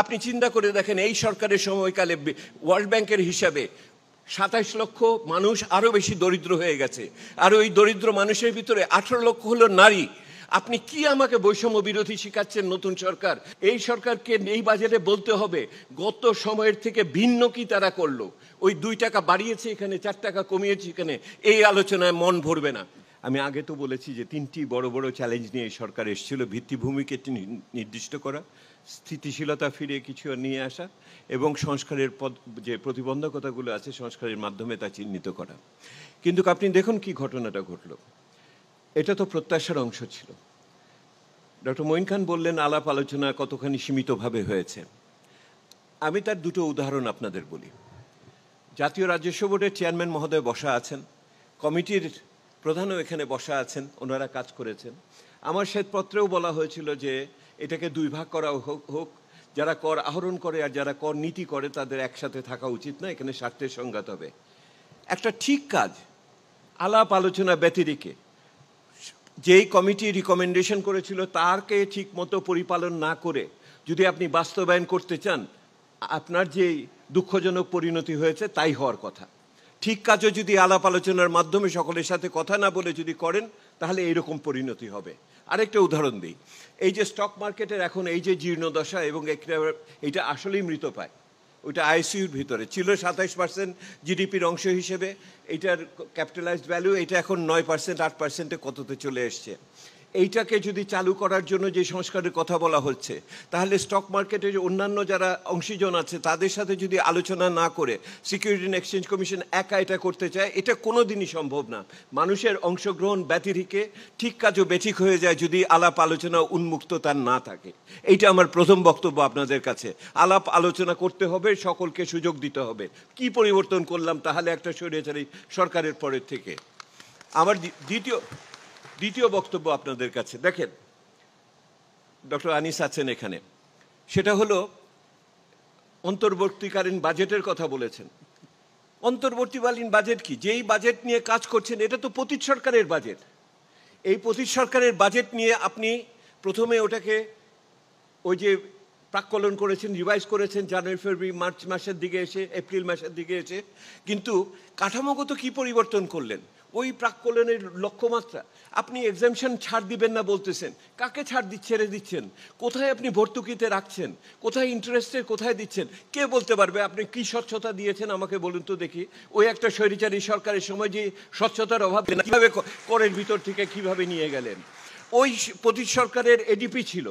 আপনি চিন্তা করে দেখেন এই সরকারের সময়কালে ওয়ার্ল্ড ব্যাংকের হিসাবে ২৭ লক্ষ মানুষ আরও বেশি দরিদ্র হয়ে গেছে, আর ওই দরিদ্র মানুষের ভিতরে ১৮ লক্ষ হলো নারী। আপনি কি আমাকে বৈষম্য বিরোধী শিখাচ্ছেন নতুন সরকার? এই সরকারকে এই বাজেটে বলতে হবে গত সময়ের থেকে ভিন্ন কি তারা করলো। ওই ২ টাকা বাড়িয়েছে এখানে, ৪ টাকা কমিয়েছে এখানে, এই আলোচনায় মন ভরবে না। আমি আগে তো বলেছি যে ৩টি বড় বড় চ্যালেঞ্জ নিয়ে এই সরকার এসেছিল। ভিত্তিভূমিকে নির্দিষ্ট করা, স্থিতিশীলতা ফিরে কিছু নিয়ে আসা, এবং সংস্কারের যে প্রতিবন্ধকতাগুলো আছে সংস্কারের মাধ্যমে তা চিহ্নিত করা। কিন্তু আপনি দেখুন কি ঘটনাটা ঘটল। এটা তো প্রত্যাশার অংশ ছিল। ডক্টর মঈন খান বললেন আলাপ আলোচনা কতখানি সীমিতভাবে হয়েছে। আমি তার দুটো উদাহরণ আপনাদের বলি। জাতীয় রাজস্ব বোর্ডের চেয়ারম্যান মহোদয় বসা আছেন, কমিটির প্রধানও এখানে বসা আছেন, ওনারা কাজ করেছেন। আমার শ্বেতপত্রেও বলা হয়েছিল যে এটাকে 2 ভাগ করা হোক, যারা কর আহরণ করে আর যারা কর নীতি করে তাদের একসাথে থাকা উচিত না, এখানে স্বার্থের সংঘাত হবে। একটা ঠিক কাজ আলাপ আলোচনা ব্যতিরেকে যেই কমিটি রিকমেন্ডেশন করেছিল তারকে ঠিক মতো পরিপালন না করে যদি আপনি বাস্তবায়ন করতে চান, আপনার যে দুঃখজনক পরিণতি হয়েছে তাই হওয়ার কথা। ঠিক কাজও যদি আলাপ আলোচনার মাধ্যমে সকলের সাথে কথা না বলে যদি করেন তাহলে এইরকম পরিণতি হবে। আরেকটা উদাহরণ দিই, এই যে স্টক মার্কেটের এখন এই যে জীর্ণদশা, এবং এইটা আসলেই মৃতপ্রায়। ওইটা আইসিইউর ভিতরে ছিল 27% জিডিপির অংশ হিসেবে, এইটার ক্যাপিটালাইজড ভ্যালু এটা এখন 9%, 8%-এ কততে চলে এসছে। এইটাকে যদি চালু করার জন্য যে সংস্কারের কথা বলা হচ্ছে, তাহলে স্টক মার্কেটের অন্যান্য যারা অংশীজন আছে তাদের সাথে যদি আলোচনা না করে সিকিউরিটি অ্যান্ড এক্সচেঞ্জ কমিশন একা এটা করতে চায়, এটা কোনো দিনই সম্ভব না। মানুষের অংশগ্রহণ ব্যতিরেকে ঠিক কাজও বেঠিক হয়ে যায় যদি আলাপ আলোচনা উন্মুক্ত তার না থাকে। এইটা আমার প্রথম বক্তব্য আপনাদের কাছে। আলাপ আলোচনা করতে হবে, সকলকে সুযোগ দিতে হবে। কি পরিবর্তন করলাম তাহলে একটা স্বৈরাচারী সরকারের পরের থেকে? আমার দ্বিতীয় বক্তব্য আপনাদের কাছে, দেখেন ডক্টর আনিস আছেন এখানে, সেটা হলো অন্তর্বর্তীকালীন বাজেটের কথা বলেছেন। অন্তর্বর্তীকালীন বাজেট কি? যেই বাজেট নিয়ে কাজ করছেন এটা তো পতীত সরকারের বাজেট। এই পতীত সরকারের বাজেট নিয়ে আপনি প্রথমে ওটাকে ওই যে প্রাক্কলন করেছেন, রিভাইজ করেছেন জানুয়ারি, ফেব্রুয়ারি, মার্চ মাসের দিকে এসে, এপ্রিল মাসের দিকে এসে, কিন্তু কাঠামোগত কি পরিবর্তন করলেন? ওই প্রাক্কলনের লক্ষ্যমাত্রা। আপনি এক্সামশন ছাড় দিবেন না বলতেছেন, কাকে ছাড় ছেড়ে দিচ্ছেন? কোথায় আপনি ভর্তুকিতে রাখছেন? কোথায় ইন্টারেস্টের কোথায় দিচ্ছেন? কে বলতে পারবে? আপনি কি স্বচ্ছতা দিয়েছেন আমাকে বলুন তো দেখি। ওই একটা স্বৈরাচারী সরকারের সময় যে স্বচ্ছতার অভাব, কীভাবে করের ভিতর থেকে কিভাবে নিয়ে গেলেন? ওই পতীত সরকারের এডিপি ছিল,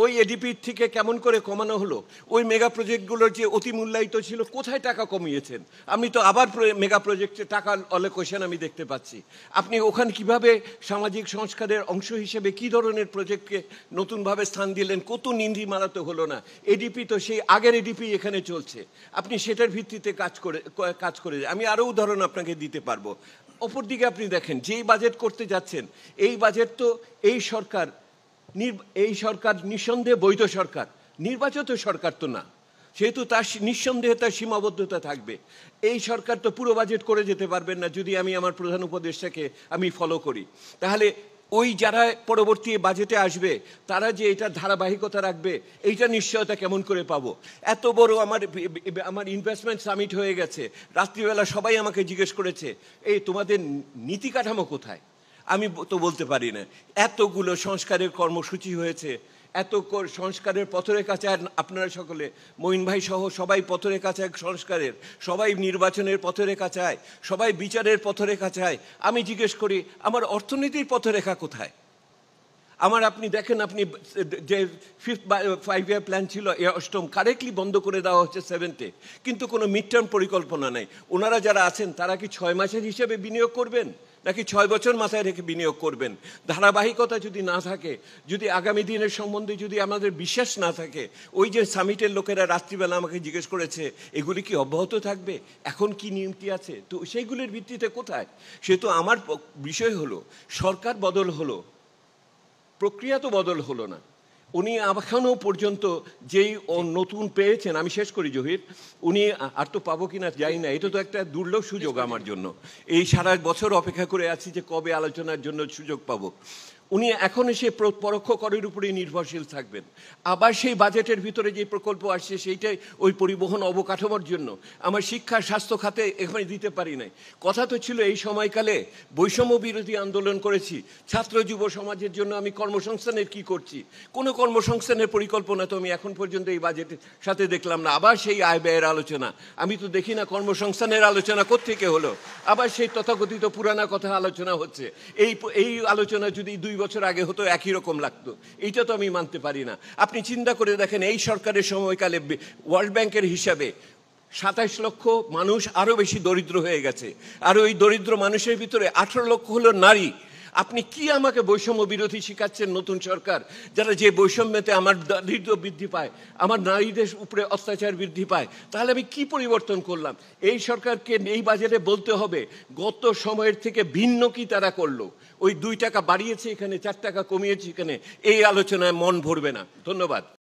ওই এডিপির থেকে কেমন করে কমানো হলো? ওই মেগা প্রজেক্টগুলোর যে অতি মূল্যায়িত ছিল, কোথায় টাকা কমিয়েছেন? আপনি তো আবার মেগা প্রজেক্টে টাকা অলোকেশন আমি দেখতে পাচ্ছি। আপনি ওখানে কিভাবে সামাজিক সংস্কারের অংশ হিসেবে কি ধরনের প্রজেক্টকে নতুনভাবে স্থান দিলেন? কত নিন্ধি মারাতে হলো না? এডিপি তো সেই আগের এডিপি এখানে চলছে, আপনি সেটার ভিত্তিতে কাজ করে আমি আরও উদাহরণ আপনাকে দিতে পারবো। অপরদিকে আপনি দেখেন যেই বাজেট করতে যাচ্ছেন, এই বাজেট তো এই সরকার নিঃসন্দেহে বৈধ সরকার, নির্বাচিত সরকার তো না, সেহেতু তার নিঃসন্দেহে তার সীমাবদ্ধতা থাকবে। এই সরকার তো পুরো বাজেট করে যেতে পারবেন না যদি আমি আমার প্রধান উপদেষ্টাকে আমি ফলো করি। তাহলে ওই যারা পরবর্তী বাজেটে আসবে তারা যে এটা ধারাবাহিকতা রাখবে, এইটা নিশ্চয়তা কেমন করে পাবো? এত বড় আমার ইনভেস্টমেন্ট সামিট হয়ে গেছে, রাত্রিবেলা সবাই আমাকে জিজ্ঞেস করেছে এই তোমাদের নীতি কাঠামো কোথায়? আমি তো বলতে পারি না। এতগুলো সংস্কারের কর্মসূচি হয়েছে, এত সংস্কারের পথরেখা চায় আপনারা সকলে, মঈন ভাই সহ সবাই পথরেখা চায় সংস্কারের, সবাই নির্বাচনের পথরেখা চায়, সবাই বিচারের পথরেখা চায়। আমি জিজ্ঞেস করি আমার অর্থনীতির পথরেখা কোথায়? আমার আপনি দেখেন, আপনি যে 5 ইয়ার প্ল্যান ছিল অষ্টম কারেক্টলি বন্ধ করে দেওয়া হচ্ছে 7th-এ, কিন্তু কোনো মিড টার্ম পরিকল্পনা নেই। ওনারা যারা আছেন তারা কি 6 মাসের হিসেবে বিনিয়োগ করবেন নাকি 6 বছর মাথায় রেখে বিনিয়োগ করবেন? ধারাবাহিকতা যদি না থাকে, যদি আগামী দিনের সম্বন্ধে যদি আমাদের বিশ্বাস না থাকে, ওই যে সামিটের লোকেরা রাত্রিবেলা আমাকে জিজ্ঞেস করেছে এগুলি কি অব্যাহত থাকবে, এখন কি নিয়মটি আছে, তো সেইগুলির ভিত্তিতে কোথায়? সেহেতু আমার বিষয় হলো সরকার বদল হলো, প্রক্রিয়া তো বদল হলো না। উনি এখনও পর্যন্ত যেই নতুন পেয়েছেন, আমি শেষ করি জহির, উনি আর তো পাবো কিনা জানি না, এটা তো একটা দুর্লভ সুযোগ আমার জন্য। এই সারা বছর অপেক্ষা করে আছি যে কবে আলোচনার জন্য সুযোগ পাবো। উনি এখনও সেই পরোক্ষ করের উপরেই নির্ভরশীল থাকবেন। আবার সেই বাজেটের ভিতরে যে প্রকল্প আসছে সেইটাই ওই পরিবহন অবকাঠামোর জন্য আমার শিক্ষা স্বাস্থ্য খাতে এখানে দিতে পারি নাই। কথা তো ছিল এই সময়কালে বৈষম্য বিরোধী আন্দোলন করেছি, ছাত্র যুব সমাজের জন্য আমি কর্মসংস্থানের কি করছি, কোনো কর্মসংস্থানের পরিকল্পনা তো আমি এখন পর্যন্ত এই বাজেটের সাথে দেখলাম না। আবার সেই আয় ব্যয়ের আলোচনা, আমি তো দেখি না কর্মসংস্থানের আলোচনা কোত্থেকে হলো। আবার সেই তথাকথিত পুরানা কথা আলোচনা হচ্ছে। এই আলোচনা যদি 2 বছর আগে হতো একই রকম লাগতো। এইটা তো আমি মানতে পারি না। আপনি চিন্তা করে দেখেন, এই সরকারের সময়কালে ওয়ার্ল্ড ব্যাংকের হিসাবে 27 লক্ষ মানুষ আরও বেশি দরিদ্র হয়ে গেছে, আর ওই দরিদ্র মানুষের ভিতরে 18 লক্ষ হলো নারী। আপনি কি আমাকে বৈষম্য বিরোধী শিখাচ্ছেন নতুন সরকার, যারা যে বৈষম্যতে আমার দারিদ্র্য বৃদ্ধি পায়, আমার নারীদের উপরে অত্যাচার বৃদ্ধি পায়? তাহলে আমি কি পরিবর্তন করলাম? এই সরকারকে এই বাজেটে বলতে হবে গত সময়ের থেকে ভিন্ন কি তারা করলো। ওই 2 টাকা বাড়িয়েছে এখানে, 4 টাকা কমিয়েছে এখানে, এই আলোচনায় মন ভরবে না। ধন্যবাদ।